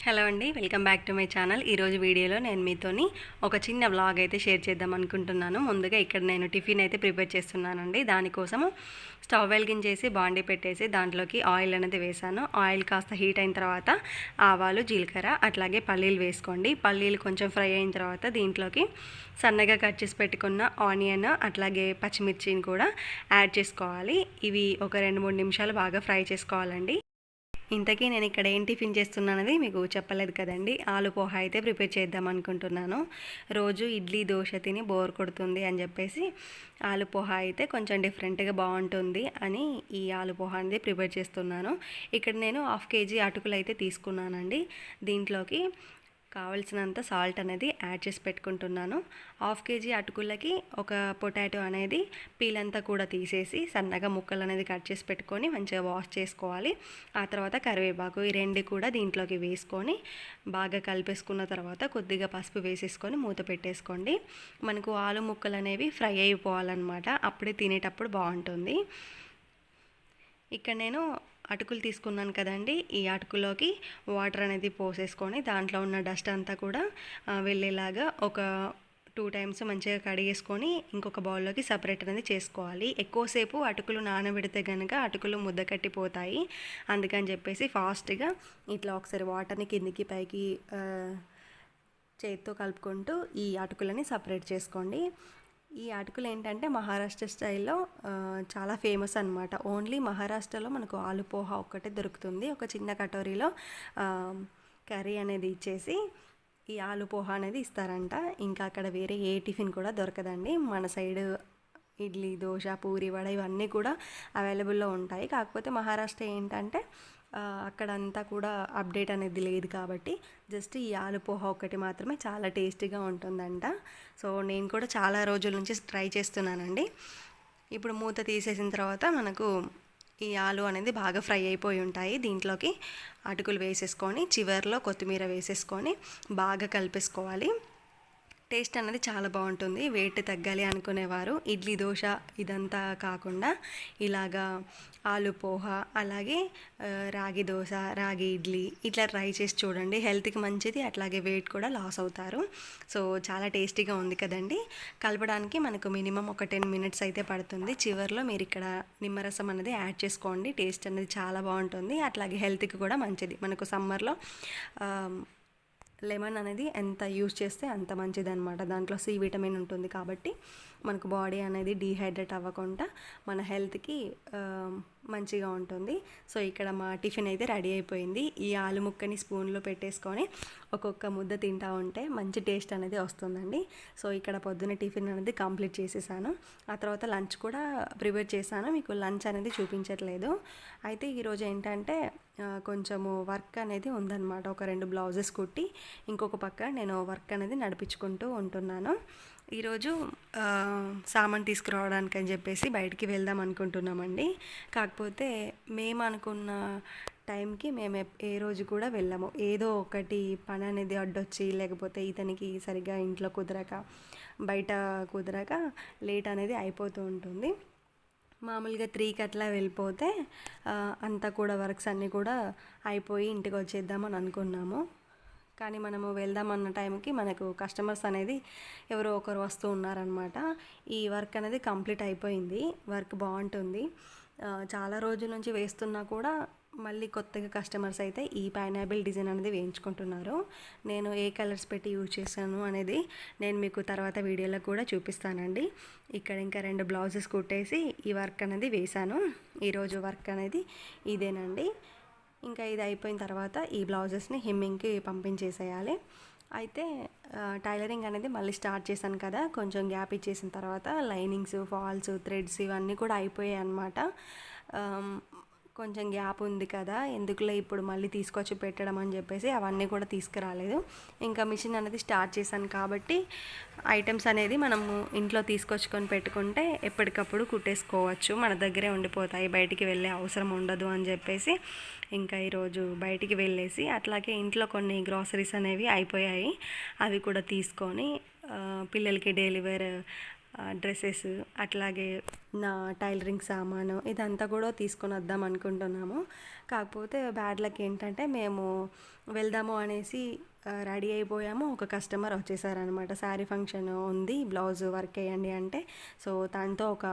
Hello అండి, welcome back to my channel. ఈరోజు వీడియోలో నేను మీతోని ఒక చిన్న వ్లాగ్ అయితే షేర్ చేద్దాం అనుకుంటున్నాను. ముందుగా ఇక్కడ నేను టిఫిన్ అయితే ప్రిపేర్ చేస్తున్నానండి. దానికోసము స్టవ్ వెలిగించేసి బాండీ పెట్టేసి దాంట్లోకి ఆయిల్ అనేది వేసాను. ఆయిల్ కాస్త హీట్ అయిన తర్వాత ఆవాలు, జీలకర్ర అట్లాగే పల్లీలు వేసుకోండి. పల్లీలు కొంచెం ఫ్రై అయిన తర్వాత దీంట్లోకి సన్నగా కట్ చేసి పెట్టుకున్న ఆనియన్ అట్లాగే పచ్చిమిర్చిని కూడా యాడ్ చేసుకోవాలి. ఇవి ఒక 2-3 నిమిషాలు బాగా ఫ్రై చేసుకోవాలండి. ఇంతకీ నేను ఇక్కడ ఏం టిఫిన్ చేస్తున్నానది మీకు చెప్పలేదు కదండి. ఆలు పోహా అయితే ప్రిపేర్ చేద్దాం అనుకుంటున్నాను. రోజు ఇడ్లీ దోశ తిని బోర్ కొడుతుంది అని చెప్పేసి ఆలు పోహా అయితే కొంచెం డిఫరెంట్గా బాగుంటుంది అని ఈ ఆలు పోహా అనేది ప్రిపేర్ చేస్తున్నాను. ఇక్కడ నేను 1/2 kg అటుకులు అయితే తీసుకున్నానండి. దీంట్లోకి కావలసినంత సాల్ట్ అనేది యాడ్ చేసి పెట్టుకుంటున్నాను. 1/2 kg అటుకులకి ఒక పొటాటో అనేది పీల్ అంతా కూడా తీసేసి సన్నగా ముక్కలు అనేది కట్ చేసి పెట్టుకొని మంచిగా వాష్ చేసుకోవాలి. ఆ తర్వాత కరివేపాకు ఈ రెండు కూడా దీంట్లోకి వేసుకొని బాగా కలిపేసుకున్న తర్వాత కొద్దిగా పసుపు వేసేసుకొని మూత పెట్టేసుకోండి. మనకు ఆలు ముక్కలు అనేవి ఫ్రై అయిపోవాలన్నమాట, అప్పుడే తినేటప్పుడు బాగుంటుంది. ఇక్కడ నేను అటుకులు తీసుకున్నాను కదండి. ఈ అటుకులోకి వాటర్ అనేది పోసేసుకొని దాంట్లో ఉన్న డస్ట్ అంతా కూడా వెళ్ళేలాగా ఒక 2 times మంచిగా కడిగేసుకొని ఇంకొక బౌల్లోకి సపరేట్ అనేది చేసుకోవాలి. ఎక్కువసేపు అటుకులు నానబెడితే కనుక అటుకులు ముద్ద కట్టిపోతాయి. అందుకని చెప్పేసి ఫాస్ట్గా ఇట్లా ఒకసారి వాటర్ని కిందికి పైకి చేతితో కలుపుకుంటూ ఈ అటుకులని సపరేట్ చేసుకోండి. ఈ అటుకులు ఏంటంటే మహారాష్ట్ర స్టైల్లో చాలా ఫేమస్ అనమాట. ఓన్లీ మహారాష్ట్రలో మనకు ఆలు పోహా ఒక్కటే దొరుకుతుంది. ఒక చిన్న కటోరీలో కర్రీ అనేది ఇచ్చేసి ఈ ఆలు పోహా అనేది ఇస్తారంట. ఇంకా అక్కడ వేరే ఏ టిఫిన్ కూడా దొరకదండి. మన సైడ్ ఇడ్లీ, దోశ, పూరి, వడ ఇవన్నీ కూడా అవైలబుల్లో ఉంటాయి. కాకపోతే మహారాష్ట్ర ఏంటంటే అక్కడంతా కూడా అప్డేట్ అనేది లేదు కాబట్టి జస్ట్ ఈ ఆలు పోహా ఒకటి మాత్రమే చాలా టేస్టీగా ఉంటుందంట. సో నేను కూడా చాలా రోజుల నుంచి ట్రై చేస్తున్నానండి. ఇప్పుడు మూత తీసేసిన తర్వాత మనకు ఈ ఆలు అనేది బాగా ఫ్రై అయిపోయి ఉంటాయి. దీంట్లోకి అటుకులు వేసేసుకొని చివర్లో కొత్తిమీర వేసేసుకొని బాగా కలిపేసుకోవాలి. టేస్ట్ అనేది చాలా బాగుంటుంది. వెయిట్ తగ్గాలి అనుకునేవారు ఇడ్లీ, దోశ ఇదంతా కాకుండా ఇలాగా ఆలు పోహా అలాగే రాగి దోశ, రాగి ఇడ్లీ ఇట్లా ట్రై చేసి చూడండి. హెల్త్కి మంచిది, అట్లాగే వెయిట్ కూడా లాస్ అవుతారు. సో చాలా టేస్టీగా ఉంది కదండి. కలపడానికి మనకు మినిమం ఒక 10 minutes అయితే పడుతుంది. చివర్లో మీరు ఇక్కడ నిమ్మరసం అనేది యాడ్ చేసుకోండి. టేస్ట్ అనేది చాలా బాగుంటుంది, అట్లాగే హెల్త్కి కూడా మంచిది. మనకు సమ్మర్లో లెమన్ అనేది ఎంత యూజ్ చేస్తే అంత మంచిది అనమాట. దాంట్లో సి విటమిన్ ఉంటుంది కాబట్టి మనకు బాడీ అనేది డీహైడ్రేట్ అవ్వకుండా మన హెల్త్కి మంచిగా ఉంటుంది. సో ఇక్కడ మా టిఫిన్ అయితే రెడీ అయిపోయింది. ఈ ఆలు ముక్కని స్పూన్లో పెట్టేసుకొని ఒక్కొక్క ముద్ద తింటా ఉంటే మంచి టేస్ట్ అనేది వస్తుందండి. సో ఇక్కడ పొద్దున్న టిఫిన్ అనేది కంప్లీట్ చేసేసాను. ఆ తర్వాత లంచ్ కూడా ప్రిపేర్ చేశాను. మీకు లంచ్ అనేది చూపించట్లేదు. అయితే ఈరోజు ఏంటంటే కొంచెము వర్క్ అనేది ఉందన్నమాట. ఒక 2 బ్లౌజెస్ కుట్టి ఇంకొక పక్క నేను వర్క్ అనేది నడిపించుకుంటూ ఉంటున్నాను. ఈరోజు సామాన్ తీసుకురావడానికి అని చెప్పేసి బయటికి వెళ్దాం అనుకుంటున్నామండి. కాకపోతే మేము అనుకున్న టైంకి మేము ఏ రోజు కూడా వెళ్ళాము. ఏదో ఒకటి పని అనేది అడ్డొచ్చి లేకపోతే ఇతనికి సరిగ్గా ఇంట్లో కుదరక బయట కుదరక లేట్ అనేది అయిపోతూ ఉంటుంది. మామూలుగా 3కి అట్లా వెళ్ళిపోతే అంతా కూడా వర్క్స్ అన్నీ కూడా అయిపోయి ఇంటికి వచ్చేద్దామని అనుకున్నాము. కానీ మనము వెళ్దామన్న టైంకి మనకు కస్టమర్స్ అనేది ఎవరో ఒకరు వస్తూ ఉన్నారనమాట. ఈ వర్క్ అనేది కంప్లీట్ అయిపోయింది. వర్క్ బాగుంటుంది. చాలా రోజుల నుంచి వేస్తున్నా కూడా మళ్ళీ కొత్తగా కస్టమర్స్ అయితే ఈ పైనాపిల్ డిజైన్ అనేది వేయించుకుంటున్నారు. నేను ఏ కలర్స్ పెట్టి యూజ్ చేశాను అనేది నేను మీకు తర్వాత వీడియోలో కూడా చూపిస్తానండి. ఇక్కడ ఇంకా 2 బ్లౌజెస్ కుట్టేసి ఈ వర్క్ అనేది వేశాను. ఈరోజు వర్క్ అనేది ఇదేనండి. ఇంకా ఇది అయిపోయిన తర్వాత ఈ బ్లౌజెస్ని హెమ్మింగ్కి పంపించేసేయాలి. అయితే టైలరింగ్ అనేది మళ్ళీ స్టార్ట్ చేశాను కదా, కొంచెం గ్యాప్ ఇచ్చేసిన తర్వాత లైనింగ్స్, ఫాల్స్, థ్రెడ్స్ ఇవన్నీ కూడా అయిపోయాయి అన్నమాట. కొంచెం గ్యాప్ ఉంది కదా, ఎందుకులే ఇప్పుడు మళ్ళీ తీసుకొచ్చి పెట్టడం అని చెప్పేసి అవన్నీ కూడా తీసుకురాలేదు. ఇంకా మిషన్ అనేది స్టార్ట్ చేశాను కాబట్టి ఐటమ్స్ అనేది మనము ఇంట్లో తీసుకొచ్చుకొని పెట్టుకుంటే ఎప్పటికప్పుడు కుట్టేసుకోవచ్చు, మన దగ్గరే ఉండిపోతాయి, బయటికి వెళ్ళే అవసరం ఉండదు అని చెప్పేసి ఇంకా ఈరోజు బయటికి వెళ్ళేసి అట్లాగే ఇంట్లో కొన్ని గ్రాసరీస్ అనేవి అయిపోయాయి. అవి కూడా తీసుకొని పిల్లలకి డైలీ వేర్ డ్రెస్సెస్, అట్లాగే నా టైలరింగ్ సామాను ఇదంతా కూడా తీసుకొని వద్దాం అనుకుంటున్నాము. కాకపోతే బ్యాడ్ లక్ ఏంటంటే మేము వెళ్దాము అనేసి రెడీ అయిపోయాము. ఒక కస్టమర్ వచ్చేసారనమాట. శారీ ఫంక్షన్ ఉంది, బ్లౌజ్ వర్క్ వేయండి అంటే. సో తనతో ఒక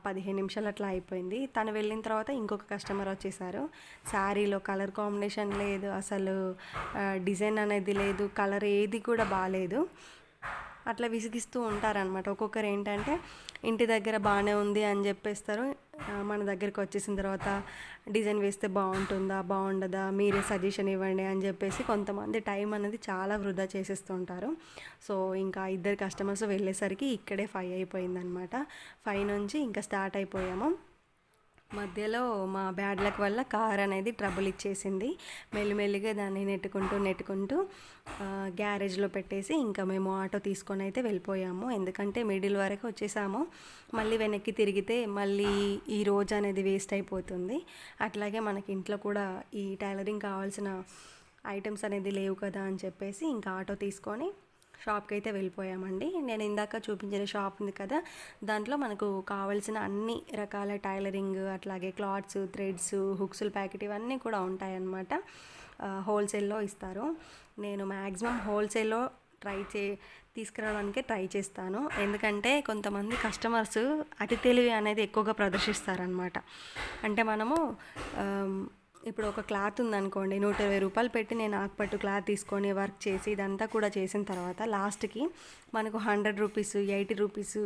15 నిమిషాలు అట్లా అయిపోయింది. తను వెళ్ళిన తర్వాత ఇంకొక కస్టమర్ వచ్చేసారు. శారీలో కలర్ కాంబినేషన్ లేదు, అసలు డిజైన్ అనేది లేదు, కలర్ ఏది కూడా బాగాలేదు. అట్లా విసిగిస్తూ ఉంటారనమాట. ఒక్కొక్కరు ఏంటంటే ఇంటి దగ్గర బాగానే ఉంది అని చెప్పేస్తారు, మన దగ్గరికి వచ్చేసిన తర్వాత డిజైన్ వేస్తే బాగుంటుందా బాగుండదా మీరే సజెషన్ ఇవ్వండి అని చెప్పేసి కొంతమంది టైం అనేది చాలా వృధా చేసేస్తూ ఉంటారు. సో ఇంకా ఇద్దరు కస్టమర్స్ వెళ్ళేసరికి ఇక్కడే 5 అయిపోయిందనమాట. 5 నుంచి ఇంకా స్టార్ట్ అయిపోయాము. మధ్యలో మా బ్యాడ్ లక్ వల్ల కార్ అనేది ట్రబుల్ ఇచ్చేసింది. మెల్లిమెల్లిగా దాన్ని నెట్టుకుంటూ గ్యారేజ్లో పెట్టేసి ఇంకా మేము ఆటో తీసుకొని అయితే వెళ్ళిపోయాము. ఎందుకంటే మిడిల్ వరకు వచ్చేసాము, మళ్ళీ వెనక్కి తిరిగితే మళ్ళీ ఈ రోజు అనేది వేస్ట్ అయిపోతుంది. అట్లాగే మనకి ఇంట్లో కూడా ఈ టైలరింగ్ కావాల్సిన ఐటమ్స్ అనేది లేవు కదా అని చెప్పేసి ఇంకా ఆటో తీసుకొని షాప్కి అయితే వెళ్ళిపోయామండి. నేను ఇందాక చూపించిన షాప్ ఉంది కదా, దాంట్లో మనకు కావాల్సిన అన్ని రకాల టైలరింగ్, అట్లాగే క్లాత్స్, థ్రెడ్స్, హుక్స్ల ప్యాకెట్ ఇవన్నీ కూడా ఉంటాయన్నమాట. హోల్సేల్లో ఇస్తారు. నేను మ్యాక్సిమం హోల్సేల్లో తీసుకురావడానికే ట్రై చేస్తాను. ఎందుకంటే కొంతమంది కస్టమర్స్ అతి తెలివి అనేది ఎక్కువగా ప్రదర్శిస్తారనమాట. అంటే మనము ఇప్పుడు ఒక క్లాత్ ఉందనుకోండి, 120 రూపాయలు పెట్టి నేను ఆకుపట్టు క్లాత్ తీసుకొని వర్క్ చేసి ఇదంతా కూడా చేసిన తర్వాత లాస్ట్కి మనకు 100 రూపీస్, 80 రూపీస్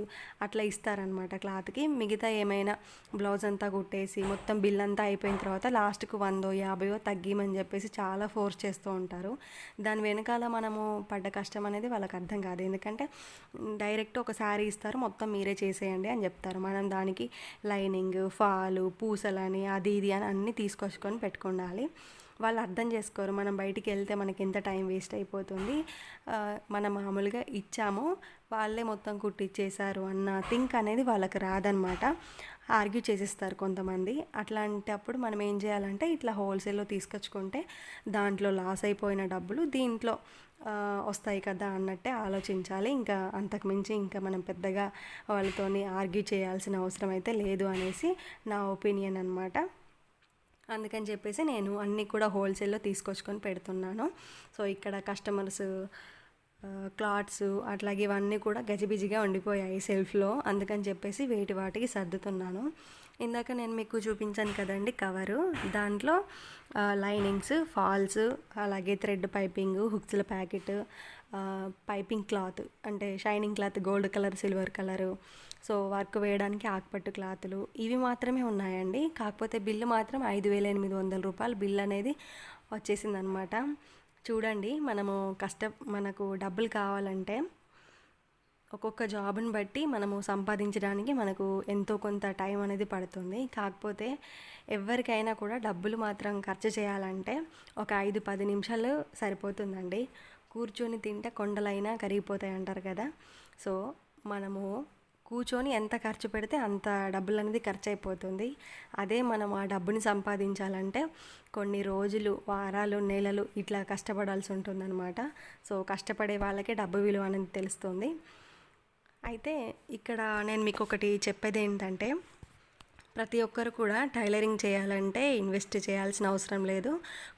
అట్లా ఇస్తారనమాట క్లాత్కి. మిగతా ఏమైనా బ్లౌజ్ అంతా కుట్టేసి మొత్తం బిల్ అంతా అయిపోయిన తర్వాత లాస్ట్కు 100, 50 తగ్గిమని చెప్పేసి చాలా ఫోర్స్ చేస్తూ ఉంటారు. దాని వెనకాల మనము పడ్డ కష్టం అనేది వాళ్ళకి అర్థం కాదు. ఎందుకంటే డైరెక్ట్ ఒక శారీ ఇస్తారు, మొత్తం మీరే చేసేయండి అని చెప్తారు. మనం దానికి లైనింగ్, ఫాలు, పూసలని అది ఇది అని అన్నీ తీసుకొచ్చుకొని పెట్టుకోవాలి. వాళ్ళు అర్థం చేసుకోరు. మనం బయటికి వెళ్తే మనకి ఎంత టైం వేస్ట్ అయిపోతుంది, మనం మామూలుగా ఇచ్చాము వాళ్ళే మొత్తం కుట్టిచ్చేసారు అన్న థింక్ అనేది వాళ్ళకి రాదనమాట. ఆర్గ్యూ చేసేస్తారు కొంతమంది. అట్లాంటప్పుడు మనం ఏం చేయాలంటే ఇట్లా హోల్సేల్లో తీసుకొచ్చుకుంటే దాంట్లో లాస్ అయిపోయిన డబ్బులు దీంట్లో వస్తాయి కదా అన్నట్టే ఆలోచించాలి. ఇంకా అంతకుమించి ఇంకా మనం పెద్దగా వాళ్ళతోని ఆర్గ్యూ చేయాల్సిన అవసరం అయితే లేదు అనేసి నా ఒపీనియన్ అనమాట. అందుకని చెప్పేసి నేను అన్నీ కూడా హోల్సేల్లో తీసుకొచ్చుకొని పెడుతున్నాను. సో ఇక్కడ కస్టమర్స్ క్లాత్స్ అట్లాగే ఇవన్నీ కూడా గజిబిజిగా ఉండిపోయాయి సెల్ఫ్లో. అందుకని చెప్పేసి వాటికి సర్దుతున్నాను. ఇందాక నేను మీకు చూపించాను కదండి కవరు, దాంట్లో లైనింగ్స్, ఫాల్స్, అలాగే థ్రెడ్ పైపింగ్, హుక్స్ల ప్యాకెట్, పైపింగ్ క్లాత్ అంటే shining cloth, gold colour, silver colour, so work వేయడానికి ఆకుపట్టు క్లాతులు ఇవి మాత్రమే ఉన్నాయండి. కాకపోతే బిల్లు మాత్రం 5,800 రూపాయలు బిల్ అనేది వచ్చేసిందనమాట. చూడండి, మనకు డబ్బులు కావాలంటే ఒక్కొక్క జాబ్ని బట్టి మనము సంపాదించడానికి మనకు ఎంతో కొంత టైం అనేది పడుతుంది. కాకపోతే ఎవరికైనా కూడా డబ్బులు మాత్రం ఖర్చు చేయాలంటే ఒక 5-10 నిమిషాలు సరిపోతుందండి. కూర్చొని తింటే కొండలైనా కరిగిపోతాయి అంటారు కదా. సో మనము కూర్చొని ఎంత ఖర్చు పెడితే అంత డబ్బులు అనేది ఖర్చు అయిపోతుంది. అదే మనం ఆ డబ్బుని సంపాదించాలంటే కొన్ని రోజులు, వారాలు, నెలలు ఇట్లా కష్టపడాల్సి ఉంటుందన్నమాట. సో కష్టపడే వాళ్ళకే డబ్బు విలువ అనేది తెలుస్తుంది. అయితే ఇక్కడ నేను మీకు ఒకటి చెప్పేది ఏంటంటే, ప్రతి ఒక్కరు కూడా టైలరింగ్ చేయాలంటే ఇన్వెస్ట్ చేయాల్సిన అవసరం లేదు.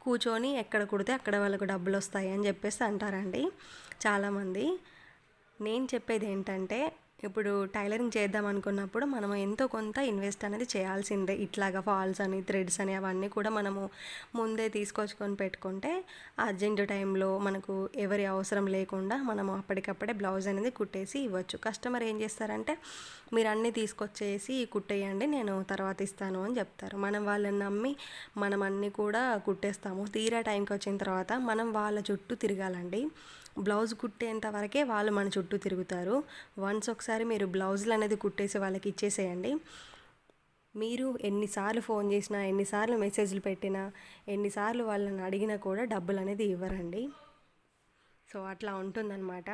కూర్చొని ఎక్కడ కుడితే అక్కడ వాళ్ళకు డబ్బులు వస్తాయి అని చెప్పేసి అంటారండి చాలామంది. నేను చెప్పేది ఏంటంటే, ఇప్పుడు టైలరింగ్ చేద్దాం అనుకున్నప్పుడు మనము ఎంతో కొంత ఇన్వెస్ట్ అనేది చేయాల్సిందే. ఇట్లాగా ఫాల్స్ అని, థ్రెడ్స్ అని అవన్నీ కూడా మనము ముందే తీసుకొచ్చుకొని పెట్టుకుంటే అర్జెంట్ టైంలో మనకు ఎవరి అవసరం లేకుండా మనము అప్పటికప్పుడే బ్లౌజ్ అనేది కుట్టేసి ఇవ్వచ్చు. కస్టమర్ ఏం చేస్తారంటే, మీరు అన్నీ తీసుకొచ్చేసి కుట్టేయండి, నేను తర్వాత ఇస్తాను అని చెప్తారు. మనం వాళ్ళని నమ్మి మనం అన్నీ కూడా కుట్టేస్తాము. తీరా టైంకి వచ్చిన తర్వాత మనం వాళ్ళ చుట్టూ తిరగాలండి. బ్లౌజ్ కుట్టేంత వరకే వాళ్ళు మన చుట్టూ తిరుగుతారు. వన్స్ ఒకసారి మీరు బ్లౌజులు అనేది కుట్టేసి వాళ్ళకి ఇచ్చేసేయండి. మీరు ఎన్నిసార్లు ఫోన్ చేసినా, ఎన్నిసార్లు మెసేజ్లు పెట్టినా, ఎన్నిసార్లు వాళ్ళని అడిగినా కూడా డబ్బులు అనేది ఇవ్వరండి. సో అట్లా ఉంటుందన్నమాట.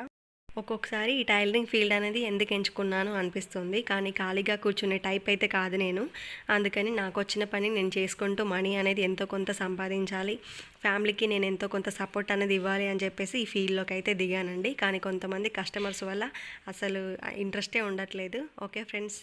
ఒక్కొక్కసారి ఈ టైలరింగ్ ఫీల్డ్ అనేది ఎందుకు ఎంచుకున్నాను అనిపిస్తుంది. కానీ ఖాళీగా కూర్చునే టైప్ అయితే కాదు నేను. అందుకని నాకొచ్చిన పని నేను చేసుకుంటూ మనీ అనేది ఎంతో కొంత సంపాదించాలి. ఫ్యామిలీకి నేను ఎంతో కొంత సపోర్ట్ అనేది ఇవ్వాలి అని చెప్పేసి ఈ ఫీల్డ్‌లోకి అయితే దిగానండి. కానీ కొంతమంది కస్టమర్స్ వల్ల అసలు ఇంట్రెస్టే ఉండట్లేదు. Okay friends.